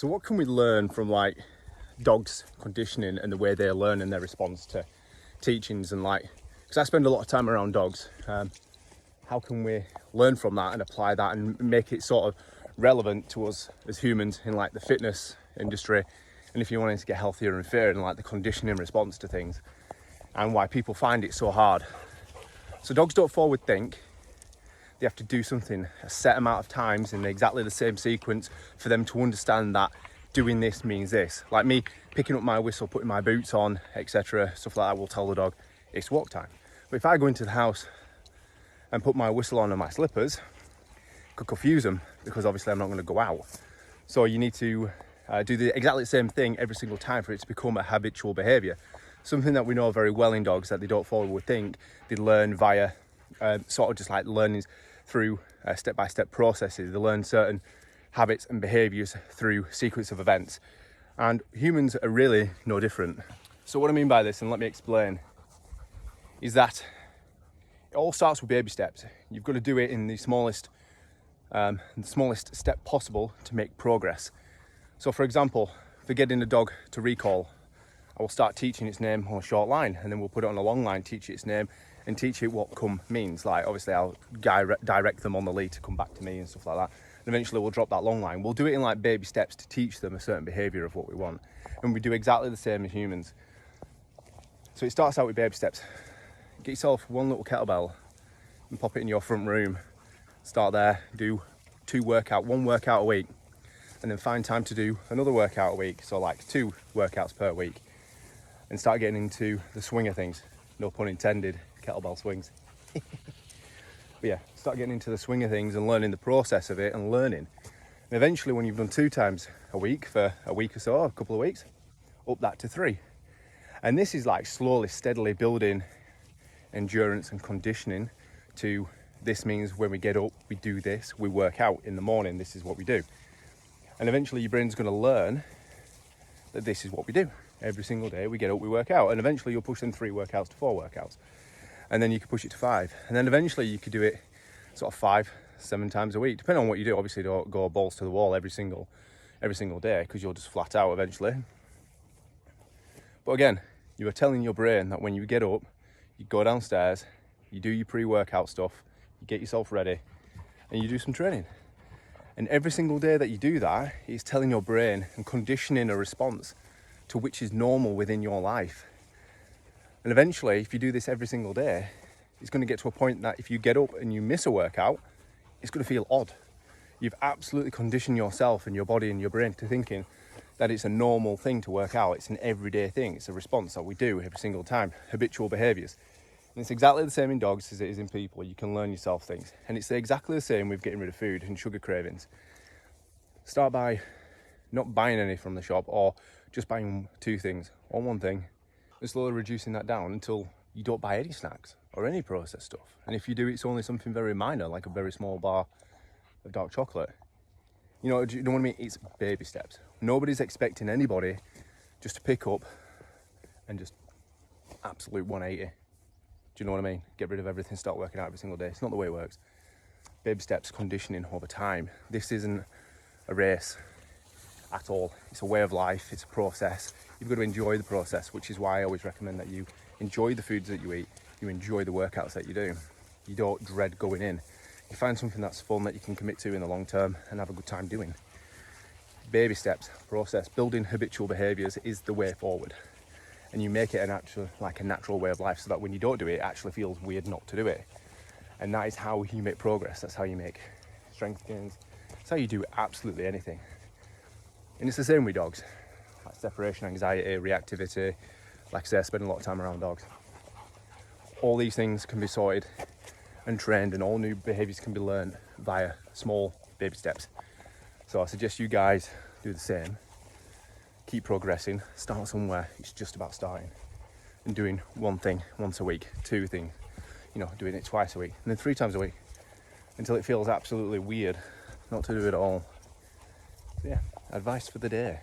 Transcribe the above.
So what can we learn from like dogs conditioning and the way they learn and their response to teachings, and like, because I spend a lot of time around dogs, how can we learn from that and apply that and make it sort of relevant to us as humans in like the fitness industry, and if you wanted to get healthier and fitter, and like the conditioning response to things and why people find it so hard. So dogs don't forward think. They have to do something a set amount of times in exactly the same sequence for them to understand that doing this means this. Like me picking up my whistle, putting my boots on, etc., stuff like that will tell the dog it's walk time. But if I go into the house and put my whistle on and my slippers, it could confuse them, because obviously I'm not going to go out. So you need to do exactly the same thing every single time for it to become a habitual behaviour. Something that we know very well in dogs that they don't forward think. They learn via sort of just like learning through step-by-step processes. They learn certain habits and behaviours through sequence of events, and humans are really no different. So what I mean by this, and let me explain, is that it all starts with baby steps. You've got to do it in the smallest step possible to make progress. So for example, for getting a dog to recall, I will start teaching its name on a short line, and then we'll put it on a long line, teach it its name, and teach it what come means. Like obviously I'll direct them on the lead to come back to me and stuff like that. And eventually we'll drop that long line. We'll do it in like baby steps to teach them a certain behaviour of what we want. And we do exactly the same as humans. So it starts out with baby steps. Get yourself one little kettlebell and pop it in your front room. Start there, do one workout a week, and then find time to do another workout a week. So like 2 workouts per week, and start getting into the swing of things. No pun intended, kettlebell swings. But yeah, start getting into the swing of things and learning the process of it and learning. And eventually when you've done 2 times a week for a week or so, a couple of weeks, up that to 3. And this is like slowly, steadily building endurance and conditioning to, this means when we get up, we do this, we work out in the morning, this is what we do. And eventually your brain's gonna learn that this is what we do. Every single day we get up, we work out, and eventually you'll push them 3 workouts to 4 workouts. And then you can push it to 5. And then eventually you could do it sort of 5-7 times a week, depending on what you do. Obviously don't go balls to the wall every single day, because you'll just flat out eventually. But again, you are telling your brain that when you get up, you go downstairs, you do your pre-workout stuff, you get yourself ready, and you do some training. And every single day that you do that, it's telling your brain and conditioning a response to which is normal within your life. And eventually, if you do this every single day, it's going to get to a point that if you get up and you miss a workout, it's going to feel odd. You've absolutely conditioned yourself and your body and your brain to thinking that it's a normal thing to work out. It's an everyday thing. It's a response that we do every single time. Habitual behaviours. And it's exactly the same in dogs as it is in people. You can learn yourself things. And it's exactly the same with getting rid of food and sugar cravings. Start by not buying any from the shop, or just buying 2 things or 1 thing, and slowly reducing that down until you don't buy any snacks or any processed stuff. And if you do, it's only something very minor, like a very small bar of dark chocolate. You know what I mean? It's baby steps. Nobody's expecting anybody just to pick up and just absolute 180. Do you know what I mean? Get rid of everything, start working out every single day. It's not the way it works. Baby steps, conditioning over time. This isn't a race at all. It's a way of life, it's a process. You've got to enjoy the process, which is why I always recommend that you enjoy the foods that you eat, you enjoy the workouts that you do. You don't dread going in. You find something that's fun that you can commit to in the long term and have a good time doing. Baby steps, process, building habitual behaviours is the way forward. And you make it a natural way of life, so that when you don't do it, it actually feels weird not to do it. And that is how you make progress. That's how you make strength gains. That's how you do absolutely anything. And it's the same with dogs, like separation anxiety, reactivity. Like I say, I spend a lot of time around dogs. All these things can be sorted and trained, and all new behaviours can be learned via small baby steps. So I suggest you guys do the same. Keep progressing, start somewhere. It's just about starting and doing 1 thing once a week, 2 things, doing it twice a week, and then 3 times a week, until it feels absolutely weird not to do it at all. So yeah, advice for the day.